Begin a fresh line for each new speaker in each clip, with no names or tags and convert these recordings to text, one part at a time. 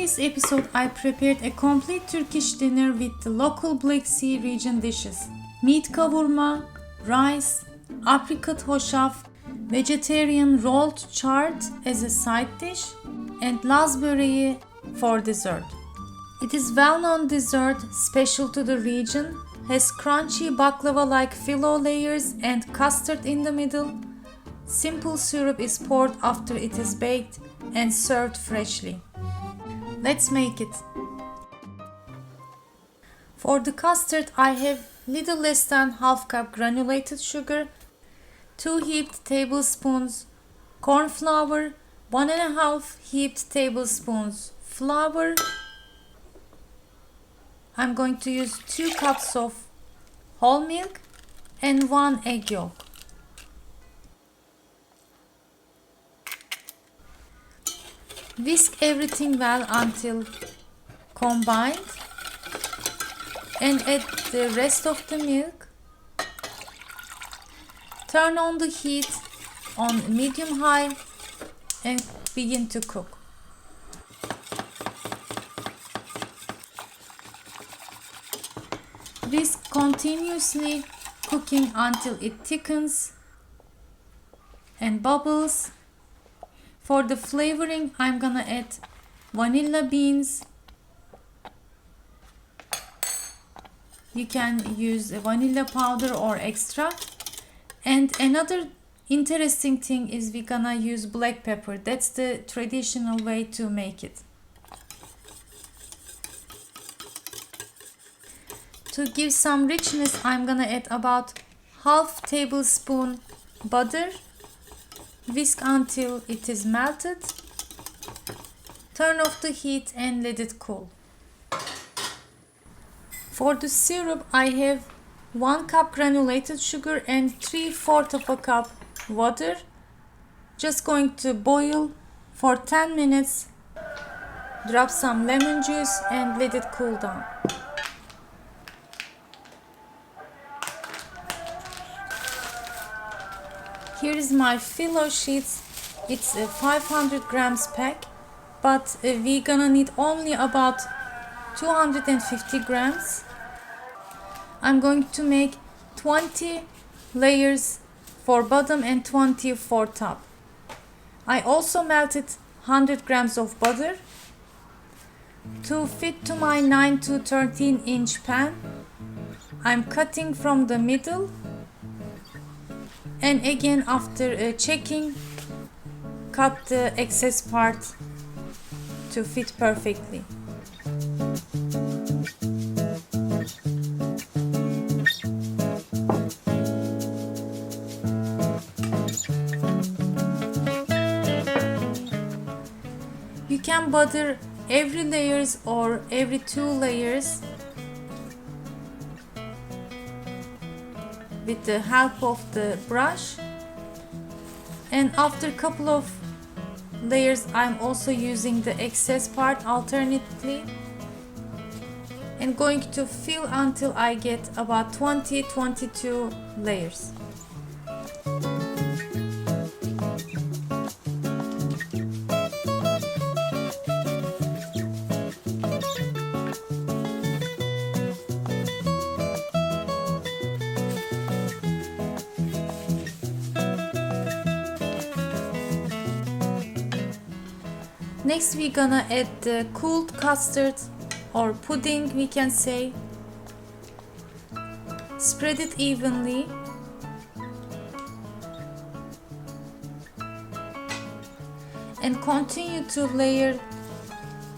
this episode, I prepared a complete Turkish dinner with the local Black Sea region dishes. Meat kavurma, rice, apricot hoşaf, vegetarian rolled chard as a side dish, and Laz böreği for dessert. It is well-known dessert special to the region, has crunchy baklava-like filo layers and custard in the middle. Simple syrup is poured after it is baked and served freshly. Let's make it. For the custard, I have little less than half cup granulated sugar, 2 heaped tablespoons corn flour, 1.5 heaped tablespoons flour. I'm going to use 2 cups of whole milk and 1 egg yolk. Whisk everything well until combined and add the rest of the milk. Turn on the heat on medium-high and begin to cook. Whisk continuously, cooking until it thickens and bubbles. For the flavoring, I'm gonna add vanilla beans. You can use vanilla powder or extract. And another interesting thing is we're gonna use black pepper. That's the traditional way to make it. To give some richness, I'm gonna add about half tablespoon butter. Whisk until it is melted. Turn off the heat and let it cool. For the syrup, I have 1 cup granulated sugar and 3/4 of a cup water. Just going to boil for 10 minutes. Drop some lemon juice and let it cool down. Here is my filo sheets. It's a 500 grams pack, but we're gonna need only about 250 grams. I'm going to make 20 layers for bottom and 20 for top. I also melted 100 grams of butter. To fit to my 9 to 13 inch pan, I'm cutting from the middle. And again, after checking, cut the excess part to fit perfectly. You can butter every layers or every 2 layers with the help of the brush, and after a couple of layers I'm also using the excess part alternately and going to fill until I get about 20-22 layers. Next, we're gonna add the cooled custard or pudding, we can say. Spread it evenly. And continue to layer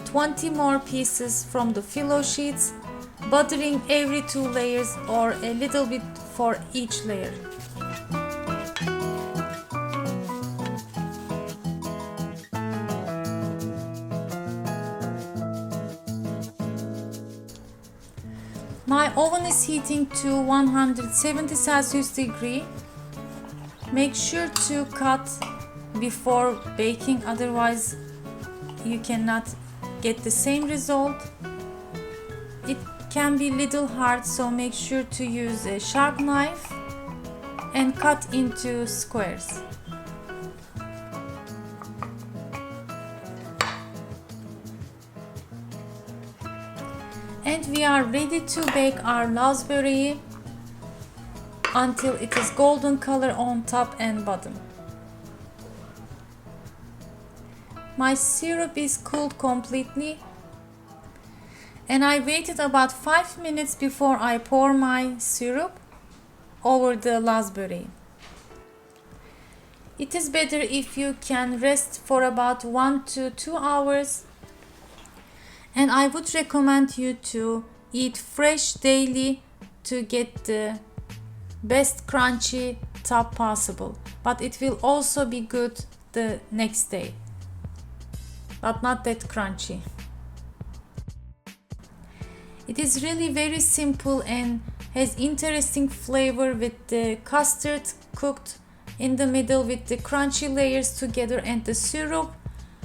20 more pieces from the filo sheets, buttering every 2 layers or a little bit for each layer. My oven is heating to 170 Celsius degree. Make sure to cut before baking, otherwise you cannot get the same result. It can be little hard, so make sure to use a sharp knife and cut into squares. And we are ready to bake our Laz böreği until it is golden color on top and bottom. My syrup is cooled completely and I waited about 5 minutes before I pour my syrup over the Laz böreği. It is better if you can rest for about 1 to 2 hours, and I would recommend you to eat fresh daily to get the best crunchy top possible, but it will also be good the next day, but not that crunchy. It is really very simple and has interesting flavor with the custard cooked in the middle with the crunchy layers together and the syrup.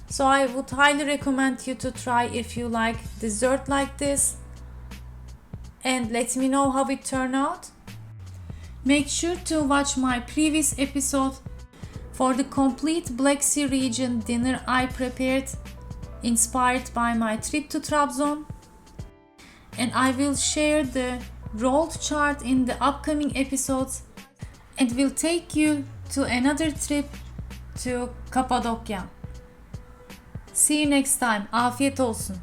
So I would highly recommend you to try if you like dessert like this. And let me know how it turned out. Make sure to watch my previous episode for the complete Black Sea region dinner I prepared, inspired by my trip to Trabzon. And I will share the rolled chart in the upcoming episodes and will take you to another trip to Cappadocia. See you next time. Afiyet olsun.